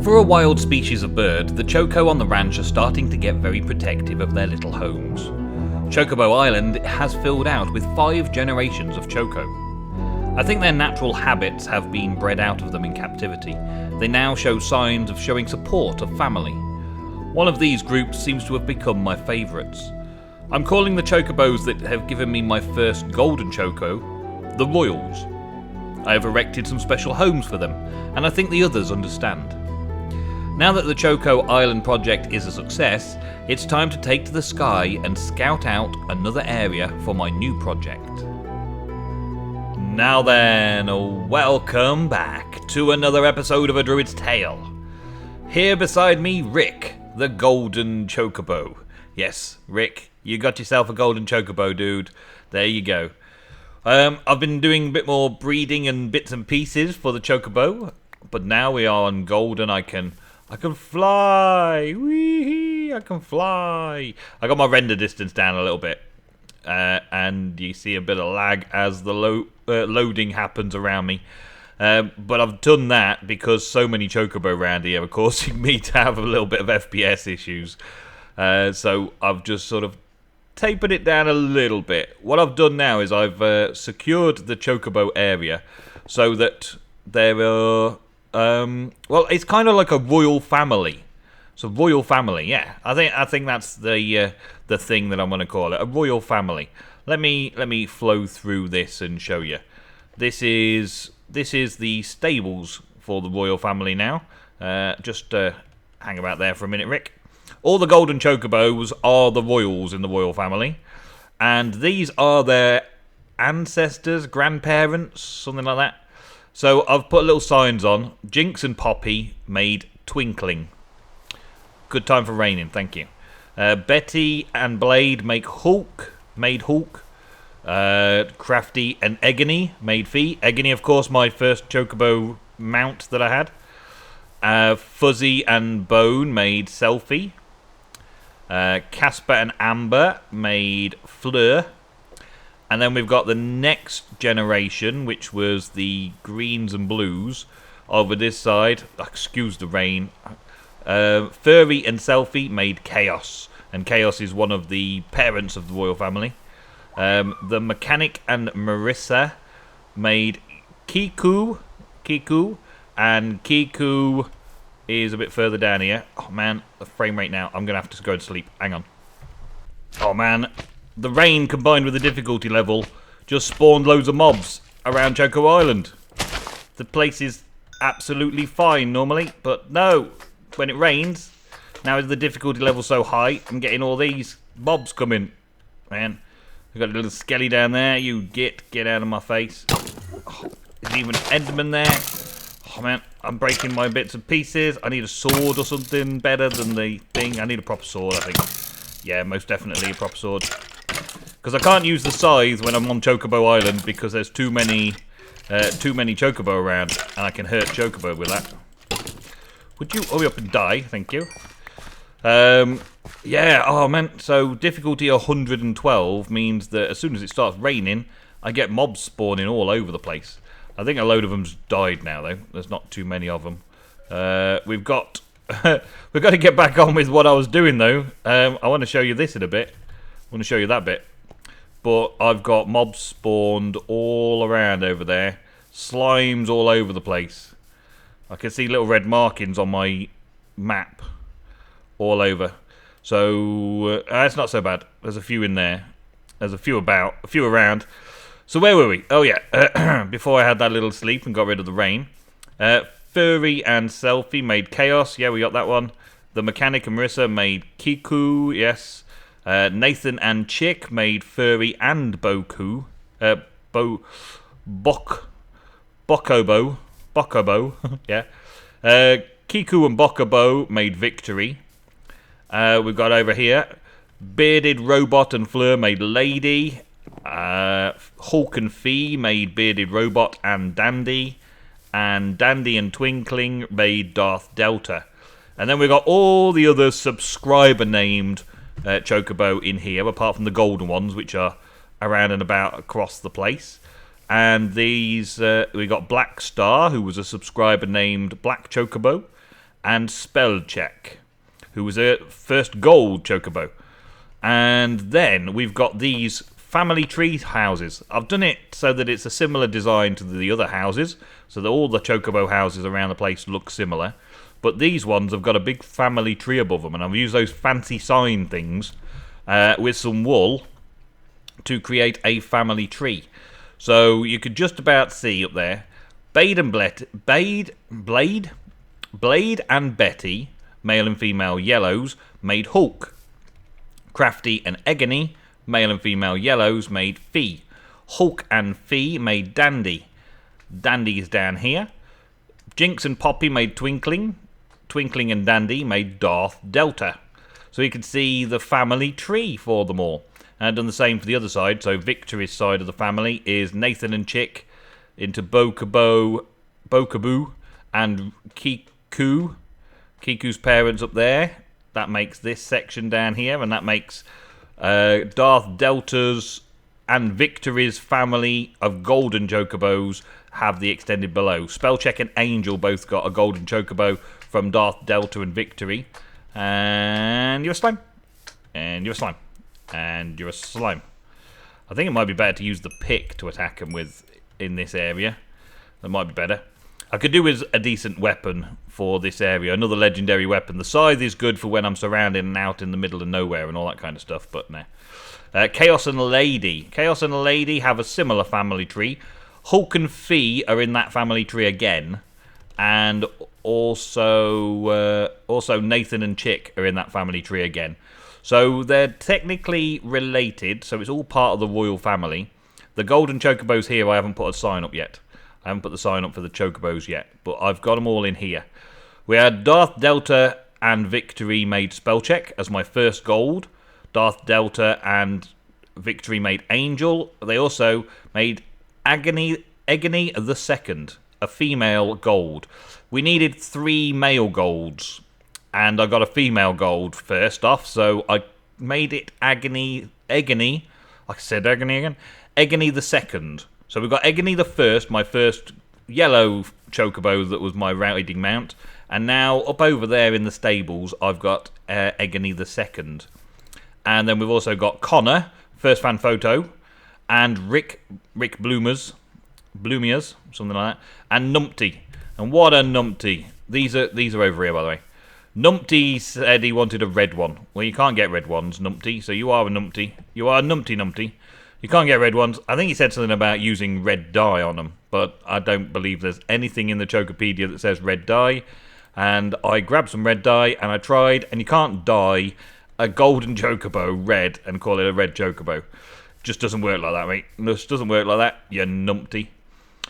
For a wild species of bird, the Choco on the ranch are starting to get very protective of their little homes. Chocobo Island has filled out with 5 generations of Choco. I think their natural habits have been bred out of them in captivity. They now show signs of showing support of family. One of these groups seems to have become my favourites. I'm calling the Chocobos that have given me my first golden Choco the Royals. I have erected some special homes for them, and I think the others understand. Now that the Choco Island project is a success, it's time to take to the Skye and scout out another area for my new project. Now then, welcome back to another episode of A Druid's Tale. Here beside me, Rick, the Golden Chocobo. Yes, Rick, you got yourself a Golden Chocobo, dude. There you go. I've been doing a bit more breeding and bits and pieces for the Chocobo, but now we are on Golden. I can fly! Wee! I can fly! I got my render distance down a little bit. And you see a bit of lag as the loading happens around me. But I've done that because so many Chocobo around here are causing me to have a little bit of FPS issues. So I've just sort of tapered it down a little bit. What I've done now is I've secured the Chocobo area so that there are... well, it's kind of like a royal family. So royal family, yeah. I think that's the thing that I'm going to call it, a royal family. Let me flow through this and show you. This is the stables for the royal family now. Just hang about there for a minute, Rick. All the golden chocobos are the royals in the royal family, and these are their ancestors, grandparents, something like that. So I've put little signs on. Jinx and Poppy made Twinkling. Good time for raining, thank you. Betty and Blade made Hulk. Crafty and Egony made Fee. Egony, of course, my first Chocobo mount that I had. Fuzzy and Bone made Selfie. Casper and Amber made Fleur. And then we've got the next generation, which was the greens and blues over this side. Excuse the rain. Furry and Selfie made Chaos. And Chaos is one of the parents of the royal family. The Mechanic and Marissa made Kiku. And Kiku is a bit further down here. Oh man, the frame rate now. I'm going to have to go to sleep. Hang on. Oh man. The rain combined with the difficulty level just spawned loads of mobs around Choco Island. The place is absolutely fine normally, but no, when it rains, now the difficulty level so high, I'm getting all these mobs coming. Man, we've got a little skelly down there. You get out of my face. Oh, there's even an Enderman there. Oh man, I'm breaking my bits and pieces. I need a sword or something better than the thing. I need a proper sword, I think. Yeah, most definitely a proper sword. Because I can't use the scythe when I'm on Chocobo Island because there's too many Chocobo around, and I can hurt Chocobo with that. Would you hurry up and die? Thank you. Yeah, oh man, so difficulty 112 means that as soon as it starts raining, I get mobs spawning all over the place. I think a load of them's died now, though. There's not too many of them. We've got to get back on with what I was doing, though. I want to show you this in a bit. I want to show you that bit. But I've got mobs spawned all around over there. Slimes all over the place. I can see little red markings on my map all over. So that's not so bad. There's a few in there. There's a few around. So where were we? Oh yeah, before I had that little sleep and got rid of the rain. Furry and Selfie made Chaos. Yeah, we got that one. The Mechanic and Marissa made Kiku. Yes. Nathan and Chick made Furry and Boku. Bokobo. Yeah. Kiku and Bokobo made Victory. We've got over here Bearded Robot and Fleur made Lady. Hulk and Fee made Bearded Robot and Dandy. And Dandy and Twinkling made Darth Delta. And then we've got all the other subscriber named Chocobo in here, apart from the golden ones, which are around and about across the place. And these, we got Black Star, who was a subscriber named Black Chocobo. and Spellcheck, who was a first gold chocobo. And then we've got these family tree houses. I've done it so that it's a similar design to the other houses, so that all the chocobo houses around the place look similar. But these ones have got a big family tree above them, and I've used those fancy sign things with some wool to create a family tree. So you could just about see up there, Blade and Betty, male and female yellows, made Hulk. Crafty and Egony, male and female yellows, made Fee. Hulk and Fee made Dandy. Dandy is down here. Jinx and Poppy made Twinkling. Twinkling and Dandy made Darth Delta. So you can see the family tree for them all. And I've done the same for the other side. So Victory's side of the family is Nathan and Chick into Bokaboo and Kiku. Kiku's parents up there. That makes this section down here, and that makes Darth Delta's and Victory's family of golden chocobos have the extended below. Spellcheck and Angel both got a golden chocobo from Darth Delta and Victory. And you're a slime. And you're a slime. And you're a slime. I think it might be better to use the pick to attack them with in this area. That might be better. I could do with a decent weapon for this area. Another legendary weapon. The scythe is good for when I'm surrounded and out in the middle of nowhere and all that kind of stuff, but nah. Chaos and Lady. Chaos and Lady have a similar family tree. Hulk and Fee are in that family tree again. And also Nathan and Chick are in that family tree again. So they're technically related, so it's all part of the royal family. The golden chocobos here, I haven't put a sign up yet. I haven't put the sign up for the chocobos yet, but I've got them all in here. We had Darth Delta and Victory made Spellcheck as my first gold. Darth Delta and Victory made Angel. They also made Egony the Second, a female gold. We needed 3 male golds, and I got a female gold first off, so I made it Egony, I said Egony again, Egony the Second. So we've got Egony the First, my first yellow chocobo that was my riding mount. And now up over there in the stables, I've got Egony the Second. And then we've also got Connor, first fan photo, and Rick Bloomiers, something like that, and Numpty. And what a Numpty. These are over here, by the way. Numpty said he wanted a red one. Well, you can't get red ones, Numpty, so you are a Numpty. You are a Numpty. You can't get red ones. I think he said something about using red dye on them, but I don't believe there's anything in the Chocopedia that says red dye. And I grabbed some red dye, and I tried, and you can't dye a golden chocobo red and call it a red chocobo. Just doesn't work like that, mate. Just doesn't work like that, you numpty.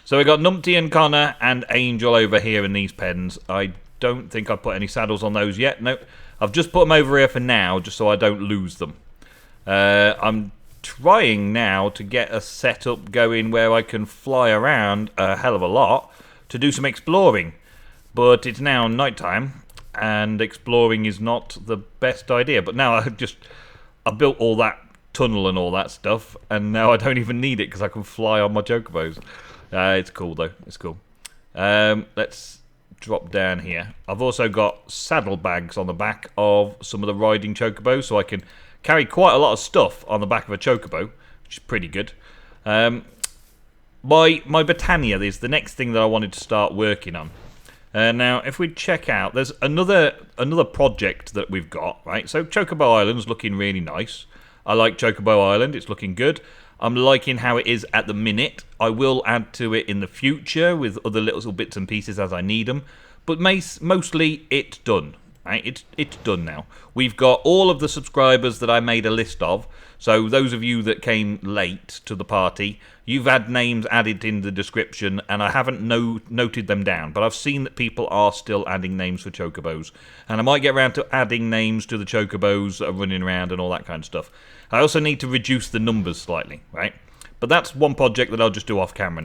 So we got Numpty and Connor and Angel over here in these pens. I don't think I've put any saddles on those yet. Nope. I've just put them over here for now, just so I don't lose them. I'm trying now to get a setup going where I can fly around a hell of a lot to do some exploring. But it's now night time, and exploring is not the best idea. But now I built all that tunnel and all that stuff, and now I don't even need it because I can fly on my chocobos. It's cool though. It's cool. Let's drop down here. I've also got saddlebags on the back of some of the riding chocobos, so I can carry quite a lot of stuff on the back of a chocobo, which is pretty good. My Britannia is the next thing that I wanted to start working on. Now, if we check out, there's another project that we've got, right? So Chocobo Island's looking really nice. I like Chocobo Island. It's looking good. I'm liking how it is at the minute. I will add to it in the future with other little bits and pieces as I need them. But mostly, it's done. Right? It's done now. We've got all of the subscribers that I made a list of. So those of you that came late to the party, you've had names added in the description, and I haven't noted them down. But I've seen that people are still adding names for chocobos. And I might get around to adding names to the chocobos that are running around and all that kind of stuff. I also need to reduce the numbers slightly, right? But that's one project that I'll just do off camera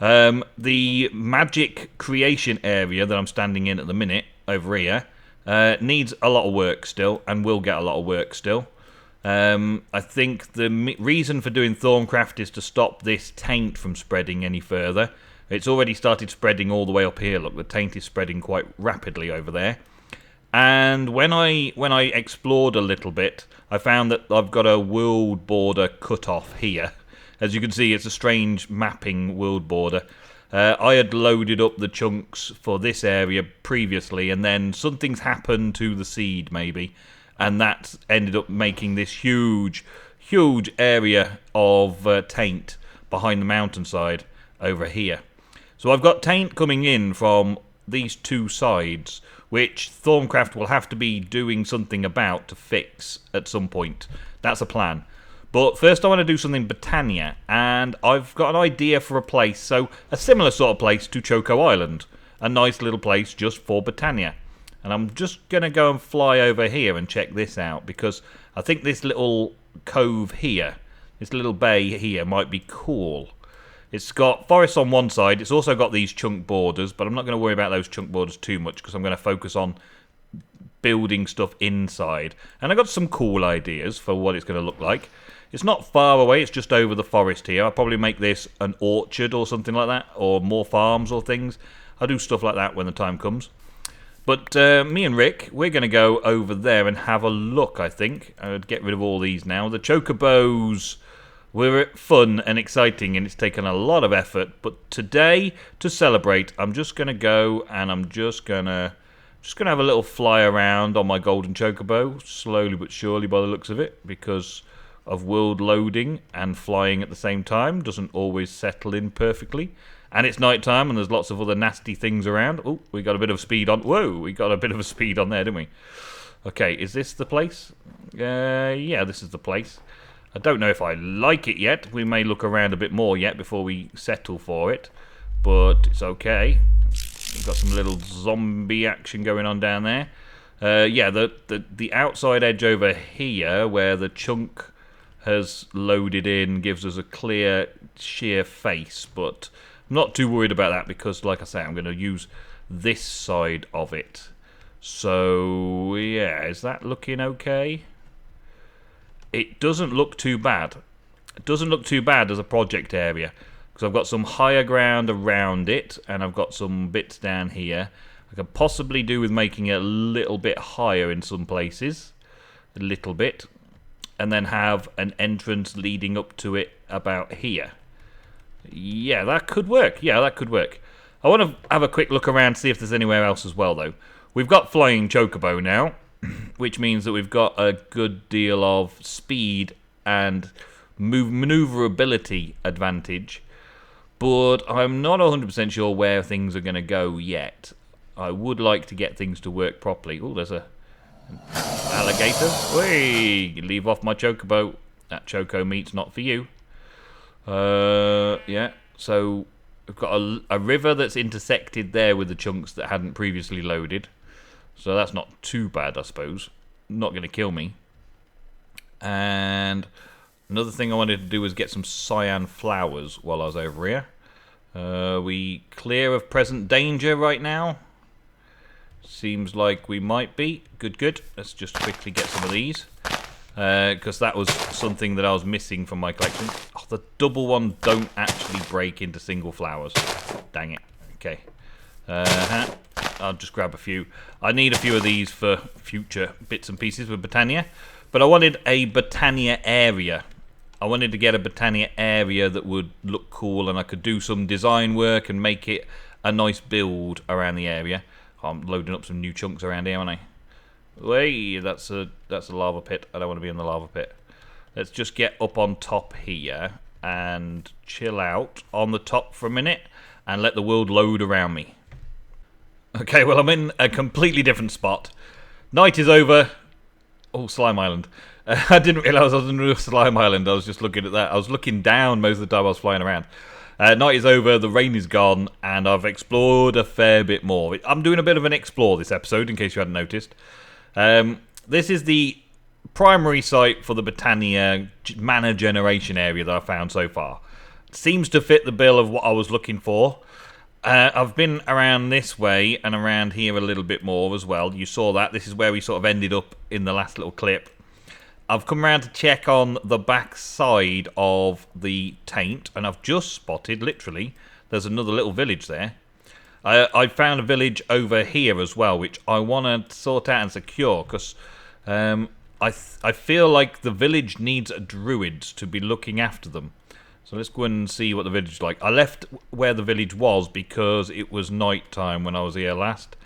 now. The magic creation area that I'm standing in at the minute, over here, needs a lot of work still, and will get a lot of work still. I think the reason for doing Thorncraft is to stop this taint from spreading any further, It's already started spreading all the way up here. Look, the taint is spreading quite rapidly over there. And when I explored a little bit, I found that I've got a world border cut off here. As you can see, it's a strange mapping world border. I had loaded up the chunks for this area previously, and then something's happened to the seed, maybe, and that ended up making this huge area of taint behind the mountainside over here. So I've got taint coming in from these two sides, which Thorncraft will have to be doing something about to fix at some point. That's a plan. But first I want to do something Britannia, and I've got an idea for a place, so a similar sort of place to Choco Island. A nice little place just for Britannia. And I'm just going to go and fly over here and check this out, because I think this little cove here, this little bay here might be cool. It's got forests on one side, it's also got these chunk borders, but I'm not going to worry about those chunk borders too much, because I'm going to focus on building stuff inside. And I got some cool ideas for what it's going to look like. It's not far away, it's just over the forest here. I'll probably make this an orchard or something like that, or more farms or things. I'll do stuff like that when the time comes. But me and Rick, we're going to go over there and have a look, I think. I'd get rid of all these now. The chocobos were fun and exciting, and it's taken a lot of effort. But today, to celebrate, I'm just going to go and I'm just going to have a little fly around on my golden chocobo, slowly but surely by the looks of it, because of world loading and flying at the same time doesn't always settle in perfectly. And it's night time and there's lots of other nasty things around. Oh, we got a bit of speed on. Whoa, we got a bit of a speed on there, didn't we? Okay, is this the place? Yeah, this is the place. I don't know if I like it yet. We may look around a bit more yet before we settle for it. But it's okay. We've got some little zombie action going on down there. Yeah, the outside edge over here where the chunk has loaded in gives us a clear sheer face, but I'm not too worried about that because, like I say, I'm going to use this side of it. So yeah, is that looking okay? It doesn't look too bad. It doesn't look too bad as a project area because I've got some higher ground around it and I've got some bits down here. I could possibly do with making it a little bit higher in some places, a little bit, and then have an entrance leading up to it about here. Yeah, that could work. Yeah, that could work. I want to have a quick look around, see if there's anywhere else as well, though. We've got Flying Chocobo now, which means that we've got a good deal of speed and maneuverability advantage, but I'm not 100% sure where things are going to go yet. I would like to get things to work properly. Oh, there's an alligator. Whee! Leave off my chocobo. That choco meat's not for you. Yeah, so we've got a river that's intersected there with the chunks that hadn't previously loaded. So that's not too bad, I suppose. Not going to kill me. And another thing I wanted to do was get some cyan flowers while I was over here. We clear of present danger right now. Seems like we might be. Good. Let's just quickly get some of these. Because that was something that I was missing from my collection. Oh, the double ones don't actually break into single flowers. Dang it. Okay. I'll just grab a few. I need a few of these for future bits and pieces with Britannia. But I wanted a Britannia area. I wanted to get a Britannia area that would look cool and I could do some design work and make it a nice build around the area. I'm loading up some new chunks around here, aren't I? Wait, that's a lava pit. I don't want to be in the lava pit. Let's just get up on top here and chill out on the top for a minute and let the world load around me. Okay, well, I'm in a completely different spot. Night is over. Oh, Slime Island. I didn't realise I was in Slime Island. I was just looking at that. I was looking down most of the time I was flying around. Night is over, the rain is gone, and I've explored a fair bit more. I'm doing a bit of an explore this episode, in case you hadn't noticed. This is the primary site for the Britannia mana generation area that I've found so far. It seems to fit the bill of what I was looking for. I've been around this way and around here a little bit more as well. You saw that. This is where we sort of ended up in the last little clip. I've come around to check on the back side of the taint, and I've just spotted, literally, there's another little village there. I found a village over here as well, which I want to sort out and secure, because I feel like the village needs druids to be looking after them. So let's go and see what the village is like. I left where the village was because it was night time when I was here last.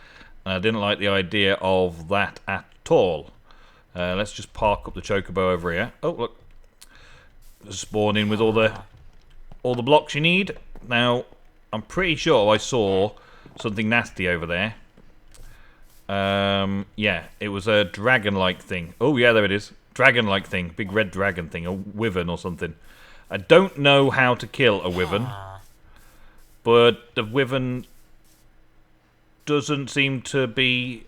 And I didn't like the idea of that at all. Let's just park up the chocobo over here. Oh, look. Spawn in with all the blocks you need. Now, I'm pretty sure I saw something nasty over there. Yeah, it was a dragon-like thing. Oh, yeah, there it is. Dragon-like thing. Big red dragon thing. A wyvern or something. I don't know how to kill a wyvern. But the wyvern doesn't seem to be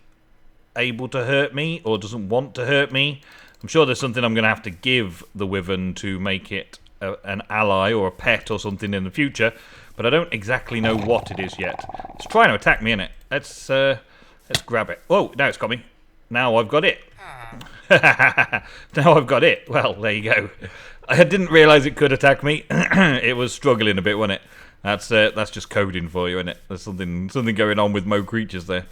able to hurt me, or doesn't want to hurt me. I'm sure there's something I'm going to have to give the wyvern to make it an ally or a pet or something in the future, but I don't exactly know what it is yet. It's trying to attack me, innit? Let's grab it. Oh, now it's got me. Now I've got it. Now I've got it. Well, there you go. I didn't realise it could attack me. It was struggling a bit, wasn't it? That's just coding for you, isn't it? There's something going on with Mo creatures there.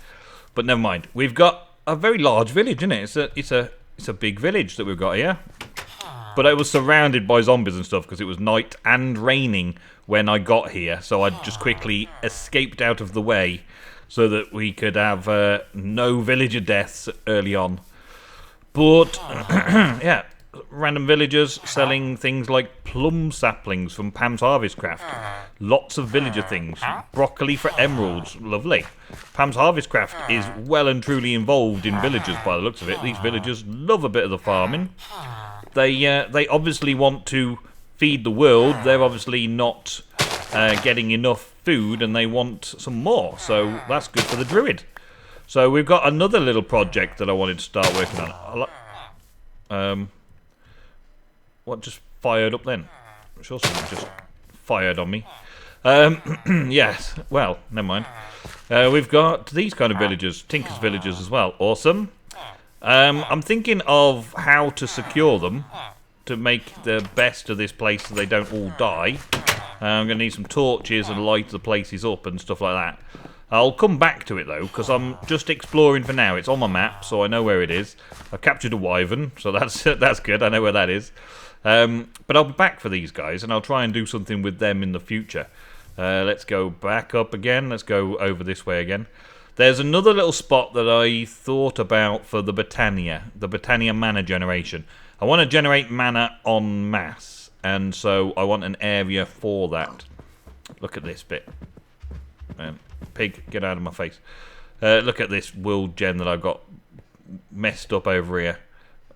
But never mind. We've got a very large village, isn't it? It's a big village that we've got here. But I was surrounded by zombies and stuff because it was night and raining when I got here. So I just quickly escaped out of the way so that we could have no villager deaths early on. But, yeah, random villagers selling things like plum saplings from Pam's Harvest Craft. Lots of villager things. Broccoli for emeralds. Lovely. Pam's Harvest Craft is well and truly involved in villagers by the looks of it. These villagers love a bit of the farming. They obviously want to feed the world. They're obviously not getting enough food and they want some more. So that's good for the Druid. So we've got another little project that I wanted to start working on. What just fired up then? I'm sure something just fired on me. Yes, well, never mind. We've got these kind of villagers, Tinker's villagers as well. Awesome. I'm thinking of how to secure them to make the best of this place so they don't all die. I'm going to need some torches and light the places up and stuff like that. I'll come back to it though, because I'm just exploring for now. It's on my map, so I know where it is. I've captured a wyvern, so that's good. I know where that is. But I'll be back for these guys, and I'll try and do something with them in the future. Let's go back up again. Let's go over this way again. There's another little spot that I thought about for the Britannia mana generation. I want to generate mana en masse, and so I want an area for that. Look at this bit. Pig, get out of my face. Look at this world gem that I've got messed up over here.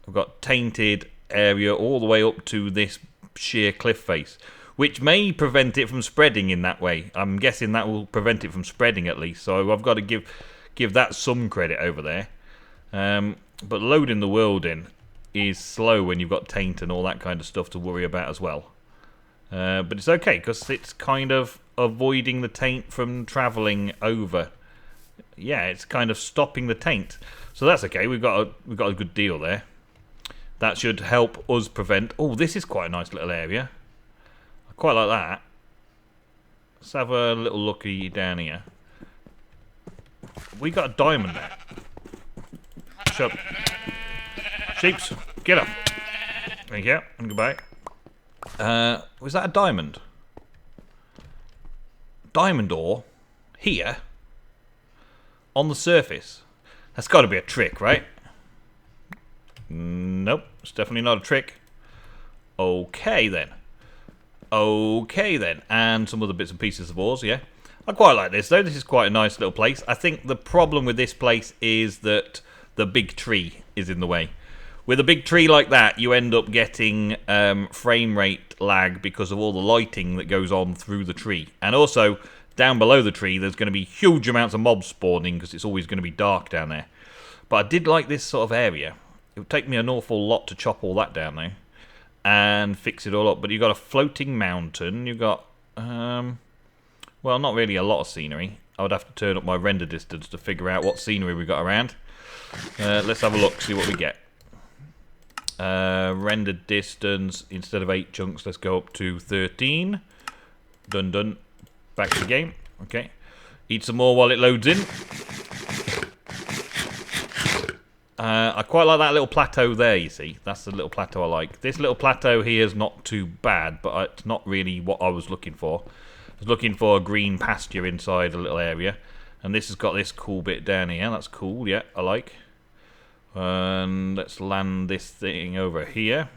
I've got tainted area all the way up to this sheer cliff face, which may prevent it from spreading in that way. I'm guessing that will prevent it from spreading at least, so I've got to give that some credit over there. But loading the world in is slow when you've got taint and all that kind of stuff to worry about as well. But it's okay, because it's kind of avoiding the taint from travelling over. Yeah, it's kind of stopping the taint. So that's okay, we've got a good deal there. That should help us prevent... Oh, this is quite a nice little area. I quite like that. Let's have a little looky down here. We got a diamond there. Shut up. Sheeps, get up. There you go, and goodbye. Was that a diamond? Diamond ore? Here? On the surface? That's got to be a trick, right? Nope, it's definitely not a trick. Okay then. And some other bits and pieces of ores, yeah. I quite like this though. This is quite a nice little place. I think the problem with this place is that the big tree is in the way. With a big tree like that, you end up getting frame rate lag because of all the lighting that goes on through the tree. And also, down below the tree, there's going to be huge amounts of mobs spawning because it's always going to be dark down there. But I did like this sort of area. It would take me an awful lot to chop all that down there and fix it all up. But you've got a floating mountain. You've got, well, not really a lot of scenery. I would have to turn up my render distance to figure out what scenery we've got around. Let's have a look, see what we get. Render distance, instead of 8 chunks, let's go up to 13. Dun dun. Back to the game. Okay. Eat some more while it loads in. I quite like that little plateau there, you see. That's the little plateau I like. This little plateau here is not too bad, but it's not really what I was looking for. I was looking for a green pasture inside a little area. And this has got this cool bit down here. That's cool, yeah, I like. And let's land this thing over here.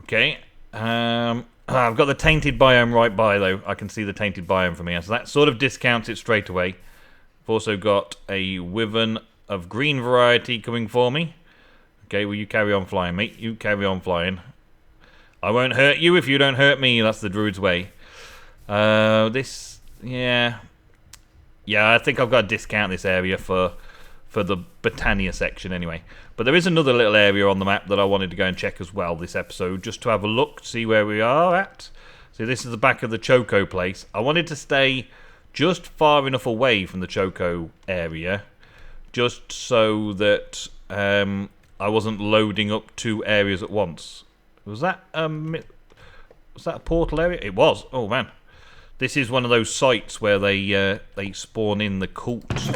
Okay. I've got the tainted biome right by, though. I can see the tainted biome from here. So that sort of discounts it straight away. I've also got a wyvern of green variety coming for me. Okay, well, you carry on flying, mate. You carry on flying. I won't hurt you if you don't hurt me. That's the Druid's way. This, yeah. Yeah, I think I've got to discount this area for the Botania section anyway. But there is another little area on the map that I wanted to go and check as well this episode, just to have a look, see where we are at. So this is the back of the Choco place. I wanted to stay just far enough away from the Choco area, just so that I wasn't loading up 2 areas at once. Was that a portal area? It was. Oh man, this is one of those sites where they spawn in the cults.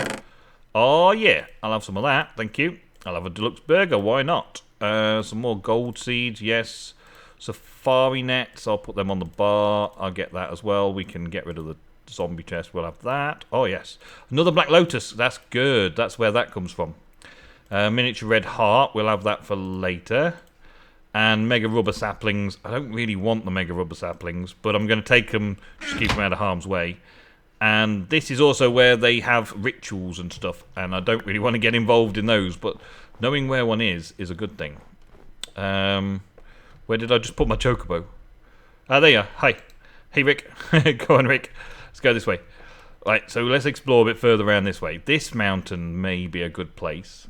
Oh yeah, I'll have some of that. Thank you. I'll have a deluxe burger. Why not? Some more gold seeds. Yes. Safari nets. I'll put them on the bar. I'll get that as well. We can get rid of the zombie chest. We'll have that. Oh yes, another black lotus. That's good. That's where that comes from. Miniature red heart. We'll have that for later. And mega rubber saplings. I don't really want the mega rubber saplings, but I'm going to take them just to keep them out of harm's way. And this is also where they have rituals and stuff, and I don't really want to get involved in those, but knowing where one is a good thing. Where did I just put my chocobo? Ah, there you are. Hi. Hey, Rick. Go on, Rick. Let's go this way. Right, so let's explore a bit further around this way. This mountain may be a good place,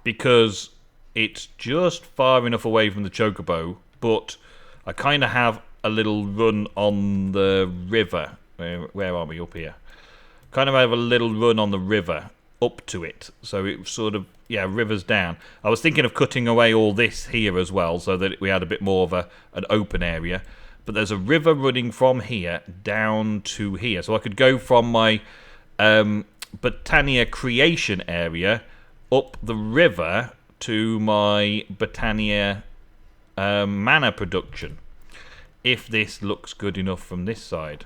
because it's just far enough away from the chocobo, but I kind of have a little run on the river. Where are we? Up here. Kind of have a little run on the river up to it. So it sort of, yeah, river's down. I was thinking of cutting away all this here as well, so that we had a bit more of an open area. But there's a river running from here down to here. So I could go from my Botania creation area up the river to my Botania mana production. If this looks good enough from this side.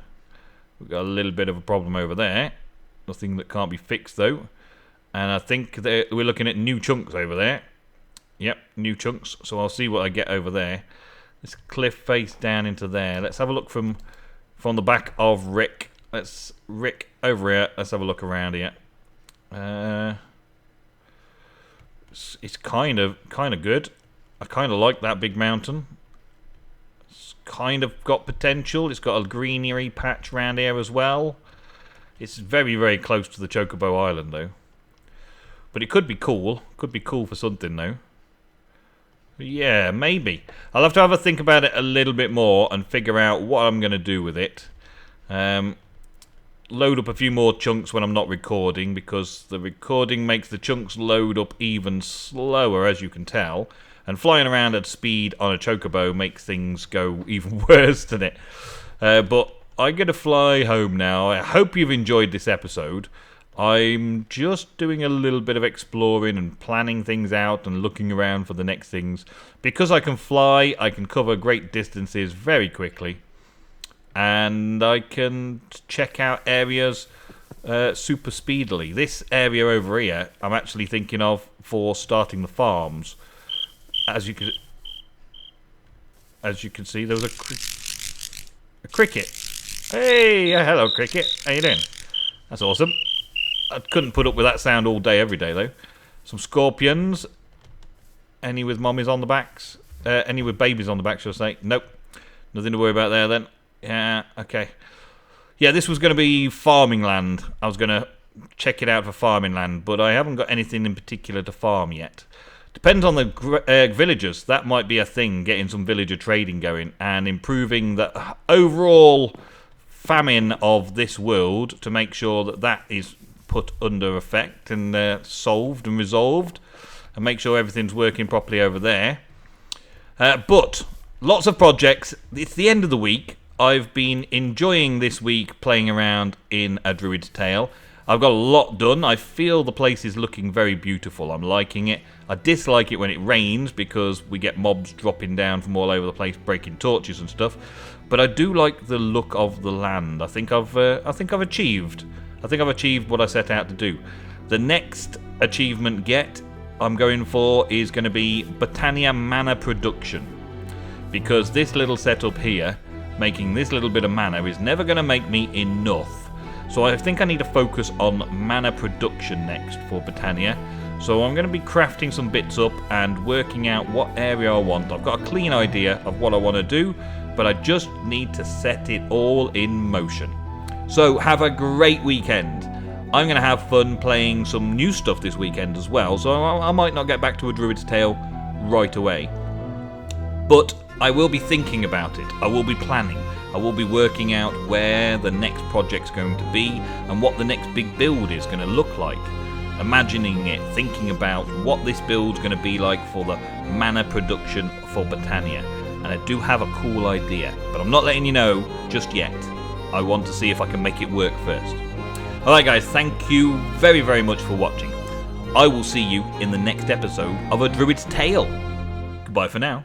We've got a little bit of a problem over there. Nothing that can't be fixed, though. And I think that we're looking at new chunks over there. Yep, new chunks. So I'll see what I get over there. This cliff face down into there. Let's have a look from the back of Rick. Rick over here. Let's have a look around here. It's kind of good. I kind of like that big mountain. Kind of got potential. It's got a greenery patch around here as well. It's very, very close to the Chocobo Island, though. But it could be cool. Could be cool for something, though. Yeah, maybe. I'll have to have a think about it a little bit more and figure out what I'm going to do with it. Load up a few more chunks when I'm not recording, because the recording makes the chunks load up even slower, as you can tell. And flying around at speed on a chocobo makes things go even worse, doesn't it? But I'm going to fly home now. I hope you've enjoyed this episode. I'm just doing a little bit of exploring and planning things out and looking around for the next things. Because I can fly, I can cover great distances very quickly. And I can check out areas super speedily. This area over here, I'm actually thinking of for starting the farms. As you can see, there was a cricket. Hey, hello, cricket. How you doing? That's awesome. I couldn't put up with that sound all day, every day, though. Some scorpions. Any with mummies on the backs? Any with babies on the back, should I say? Nope. Nothing to worry about there, then. Yeah, okay. Yeah, this was going to be farming land. I was going to check it out for farming land, but I haven't got anything in particular to farm yet. Depends on the villagers. That might be a thing, getting some villager trading going and improving the overall famine of this world to make sure that that is put under effect and solved and resolved, and make sure everything's working properly over there. But lots of projects. It's the end of the week. I've been enjoying this week playing around in a Druid's Tale. I've got a lot done. I feel the place is looking very beautiful. I'm liking it. I dislike it when it rains because we get mobs dropping down from all over the place, breaking torches and stuff. But I do like the look of the land. I think I've achieved. I think I've achieved what I set out to do. The next achievement I'm going for is going to be Botania mana production, because this little setup here, making this little bit of mana, is never going to make me enough. So I think I need to focus on mana production next for Botania. So I'm going to be crafting some bits up and working out what area I want. I've got a clean idea of what I want to do, but I just need to set it all in motion. So have a great weekend. I'm going to have fun playing some new stuff this weekend as well, so I might not get back to a Druid's Tale right away. But I will be thinking about it. I will be planning. I will be working out where the next project's going to be and what the next big build is going to look like. Imagining it, thinking about what this build's going to be like for the mana production for Botania. And I do have a cool idea, but I'm not letting you know just yet. I want to see if I can make it work first. Alright guys, thank you very, very much for watching. I will see you in the next episode of A Druid's Tale. Goodbye for now.